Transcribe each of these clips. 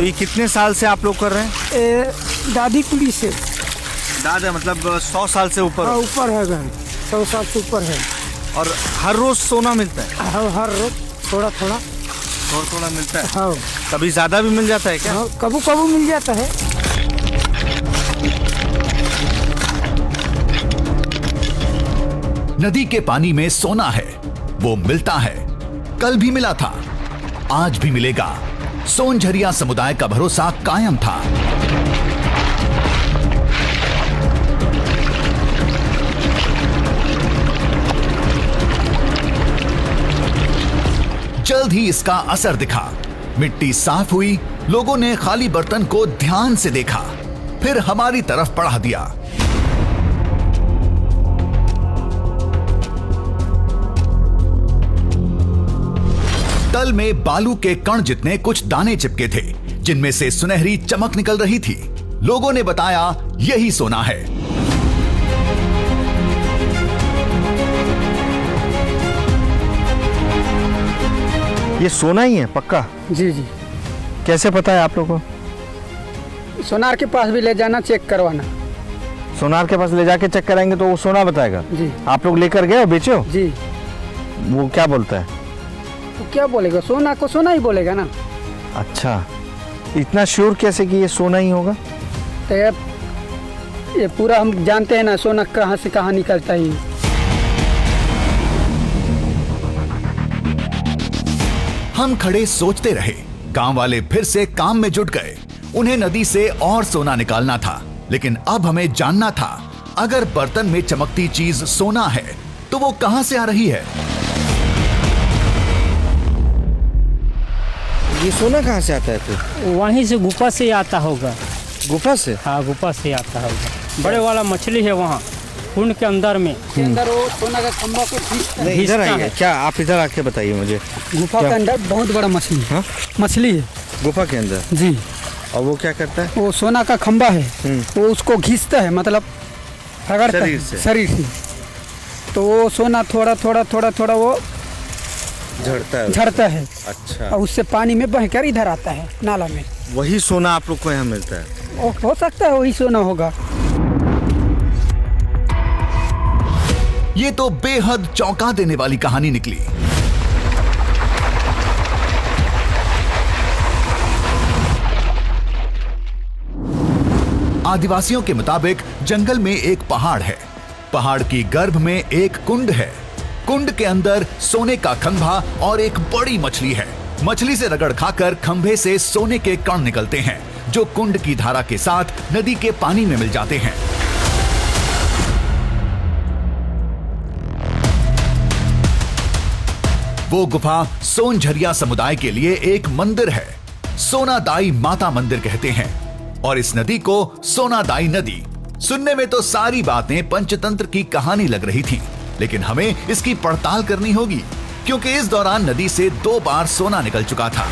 तो ये कितने साल से आप लोग कर रहे हैं? दादी कुड़ी से। दादा मतलब 100 साल से ऊपर? हाँ, ऊपर है घर, 100 साल से ऊपर है। और हर रोज सोना मिलता है? हर रोज थोड़ा थोड़ा मिलता है। हाँ, कभी ज्यादा भी मिल जाता है क्या? हाँ, कभी कभी मिल जाता है। नदी के पानी में सोना है, वो मिलता है। कल भी मिला था, आज भी मिलेगा। सोनझरिया समुदाय का भरोसा कायम था। जल्द ही इसका असर दिखा। मिट्टी साफ हुई, लोगों ने खाली बर्तन को ध्यान से देखा, फिर हमारी तरफ बढ़ा दिया। तल में बालू के कण जितने कुछ दाने चिपके थे, जिनमें से सुनहरी चमक निकल रही थी। लोगों ने बताया यही सोना है। ये सोना ही है पक्का? जी जी। कैसे पता है आप लोगों को? सोनार के पास भी ले जाना, चेक करवाना। सोनार के पास ले जाके चेक कराएंगे तो वो सोना बताएगा? जी। आप लोग लेकर गए और बेचे हो? जी। वो क्या बोलता है? तो क्या बोलेगा, सोना को सोना ही बोलेगा ना। अच्छा, इतना श्योर कैसे कि ये सोना ही होगा? तो ये पूरा हम जानते हैं ना, सोना कहाँ से कहाँ निकलता है। हम खड़े सोचते रहे। गांव वाले फिर से काम में जुट गए। उन्हें नदी से और सोना निकालना था, लेकिन अब हमें जानना था, अगर बर्तन में चमकती चीज सोना है तो वो कहां से आ रही है? ये सोना कहाँ से आता है फिर? वहीं से गुफा से आता होगा। गुफा से? हाँ, गुफा से आता होगा। बड़े वाला मछली है वहाँ कुंड के अंदर में। के अंदर वो सोना का खंभा को नहीं, इधर आइए। क्या आप इधर आके बताइए मुझे। गुफा के अंदर बहुत बड़ा मछली है। हाँ? मछली है गुफा के अंदर? जी। और वो क्या करता है? वो सोना का खंभा है, वो उसको घिसता है, मतलब रगड़ता है शरीर से। तो वो सोना थोड़ा थोड़ा थोड़ा थोड़ा वो झड़ता है। अच्छा। और उससे पानी में बहकर इधर आता है नाला में। वही सोना आप लोग को यहाँ मिलता है? हो सकता है वही सोना होगा। ये तो बेहद चौंका देने वाली कहानी निकली। आदिवासियों के मुताबिक जंगल में एक पहाड़ है। पहाड़ की गर्भ में एक कुंड है। कुंड के अंदर सोने का खंभा और एक बड़ी मछली है। मछली से रगड़ खाकर खंभे से सोने के कण निकलते हैं, जो कुंड की धारा के साथ नदी के पानी में मिल जाते हैं। वो गुफा सोनझरिया समुदाय के लिए एक मंदिर है। सोनादाई माता मंदिर कहते हैं। और इस नदी को सोनादाई नदी। सुनने में तो सारी बातें पंचतंत्र की कहानी लग रही थी, लेकिन हमें इसकी पड़ताल करनी होगी, क्योंकि इस दौरान नदी से 2 बार सोना निकल चुका था।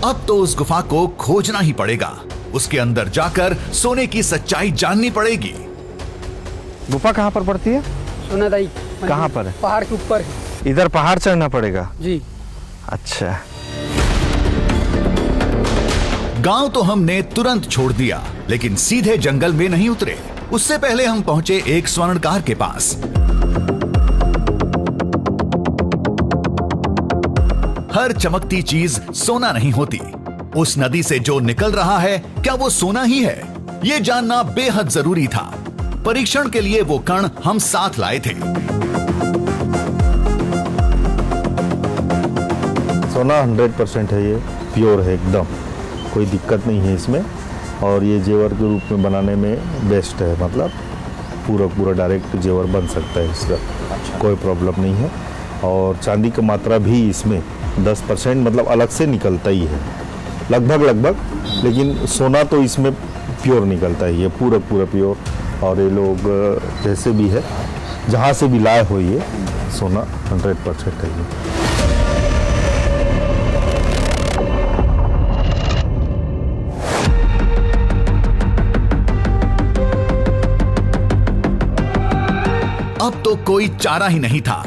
अब तो उस गुफा को खोजना ही पड़ेगा। उसके अंदर जाकर सोने की सच्चाई जाननी पड़ेगी। गुफा कहाँ पर पड़ती है? सोनादाई कहाँ पर है? पहाड़ के ऊपर है। इधर पहाड़ चढ़ना पड़ेगा? जी। अच्छा। गांव तो हमने तुरंत छोड़ दिया, लेकिन सीधे जंगल में नहीं उतरे। उससे पहले हम पहुंचे एक स्वर्णकार के पास। हर चमकती चीज सोना नहीं होती। उस नदी से जो निकल रहा है, क्या वो सोना ही है? ये जानना बेहद जरूरी था। परीक्षण के लिए वो कण हम साथ लाए थे। सोना 100% है, ये प्योर है एकदम, कोई दिक्कत नहीं है इसमें। और ये जेवर के रूप में बनाने में बेस्ट है, मतलब पूरा डायरेक्ट जेवर बन सकता है इसका। कोई प्रॉब्लम नहीं है। और चांदी की मात्रा भी इसमें 10% मतलब अलग से निकलता ही है, लगभग। लेकिन सोना तो इसमें प्योर निकलता ही है, पूरा प्योर। और ये लोग जैसे भी है, जहाँ से भी लाए हो, ये सोना 100% है ये। अब तो कोई चारा ही नहीं था।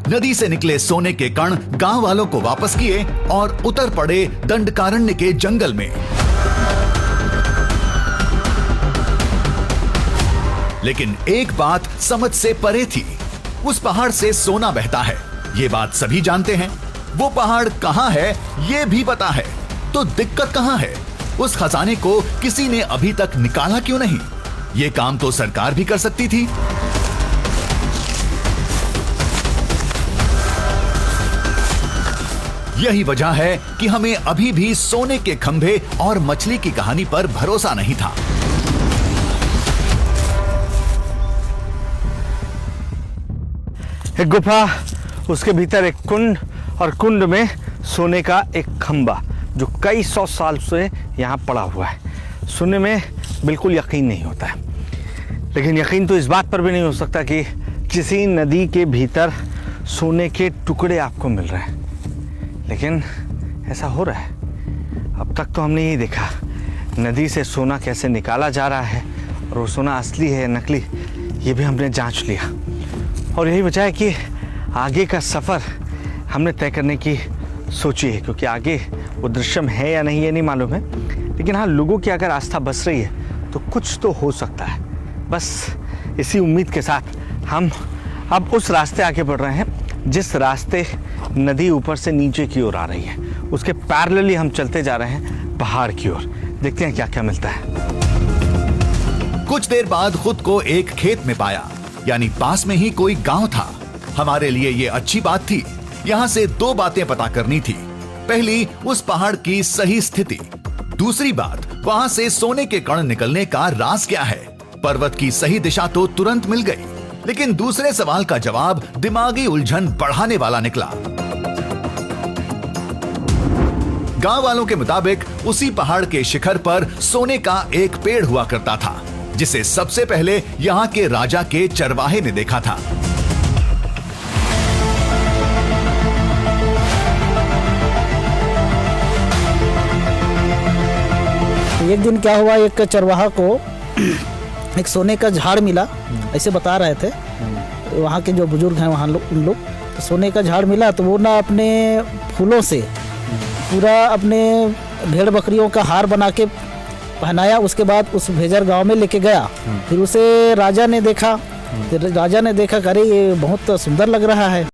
नदी से निकले सोने के कण गांव वालों को वापस किए और उतर पड़े दंडकारण्य के जंगल में। लेकिन एक बात समझ से परे थी, उस पहाड़ से सोना बहता है, ये बात सभी जानते हैं। वो पहाड़ कहां है ये भी पता है, तो दिक्कत कहां है? उस खजाने को किसी ने अभी तक निकाला क्यों नहीं? ये काम तो सरकार भी कर सकती थी। यही वजह है कि हमें अभी भी सोने के खंभे और मछली की कहानी पर भरोसा नहीं था। एक गुफा, उसके भीतर एक कुंड और कुंड में सोने का एक खंबा जो कई सौ साल से यहाँ पड़ा हुआ है। सुनने में बिल्कुल यकीन नहीं होता है, लेकिन यकीन तो इस बात पर भी नहीं हो सकता कि किसी नदी के भीतर सोने के टुकड़े आपको मिल रहे हैं। लेकिन ऐसा हो रहा है। अब तक तो हमने यही देखा नदी से सोना कैसे निकाला जा रहा है, और वो सोना असली है या नकली ये भी हमने जांच लिया। और यही वजह है कि आगे का सफ़र हमने तय करने की सोची है, क्योंकि आगे वो दृश्यम है या नहीं ये नहीं मालूम है, लेकिन हाँ, लोगों की अगर आस्था बस रही है तो कुछ तो हो सकता है। बस इसी उम्मीद के साथ हम अब उस रास्ते आगे बढ़ रहे हैं जिस रास्ते नदी ऊपर से नीचे की ओर आ रही है। उसके पैरेलली हम चलते जा रहे हैं पहाड़ की ओर। देखते हैं क्या क्या मिलता है। कुछ देर बाद खुद को एक खेत में पाया, यानी पास में ही कोई गांव था। हमारे लिए ये अच्छी बात थी। यहाँ से दो बातें पता करनी थी। पहली, उस पहाड़ की सही स्थिति। दूसरी बात, वहाँ से सोने के कण निकलने का राज क्या है। पर्वत की सही दिशा तो तुरंत मिल गई, लेकिन दूसरे सवाल का जवाब दिमागी उलझन बढ़ाने वाला निकला। गांव वालों के मुताबिक उसी पहाड़ के शिखर पर सोने का एक पेड़ हुआ करता था, जिसे सबसे पहले यहाँ के राजा के चरवाहे ने देखा था। एक दिन क्या हुआ, एक चरवाहा को एक सोने का झाड़ मिला, ऐसे बता रहे थे वहाँ के जो बुजुर्ग हैं वहाँ उन लोग। तो सोने का झाड़ मिला तो वो ना अपने फूलों से पूरा अपने भेड़ बकरियों का हार बना के पहनाया। उसके बाद उस भेजर गांव में लेके गया। फिर उसे राजा ने देखा, फिर राजा ने देखा, अरे ये बहुत सुंदर लग रहा है।